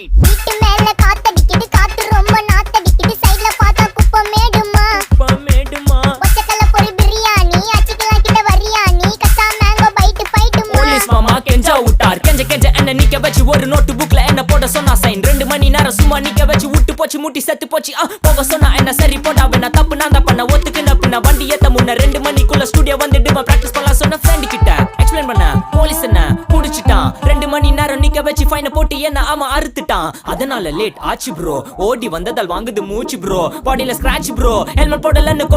Right. வீட்டு மேல காத்தடிக்குது, காத்து ரொம்ப நாத்தடிக்குது, சைடுல பார்த்தா குப்பை மேடுமா. ஒச்சக்கல்ல பொரி பிரியாணி, அச்சிக்கலாம் கிட்ட வரியாணி, கச்சா மேங்கோ பைட்டு பைட்டுமா. போலீஸ் மாமா கெஞ்சா விட்டார், கெஞ்ச கெஞ்ச என்ன நிக்க வச்சு ஒரு நோட்டு புக்ல என்ன போட சொன்னா சைன். 2 மணி நேரம் சும்மா நிக்க வச்சு விட்டு போச்சு முட்டி செத்து போச்சு. போக சொன்னா என்ன சரி போட்டா வேணா தப்பு நான் தான் பண்ண ஒத்துக்குன பின்ன வண்டி ஏத்த முன்ன 2 மணிக்குள்ள ஸ்டுடியோ வந்துட்டு பிராக்டிஸ் பண்ணலாம் சொன்ன ஃப்ரெண்ட் கிட்ட எக்ஸ்பிளைன் பண்ண. போலீஸ் என்ன புடிச்சிட்டான், 2 மணி நேரம் நிக்க வச்சு ஃபைனை போட்டு என்ன அவன் அறுத்துட்டான். அதனால லேட் ஆச்சு ப்ரோ, ஓடி வந்ததால் வாங்குது மூச்சு ப்ரோ, பாடியில ஸ்கிராட்ச் ப்ரோ, ஹெல்மெட் போடலன்னு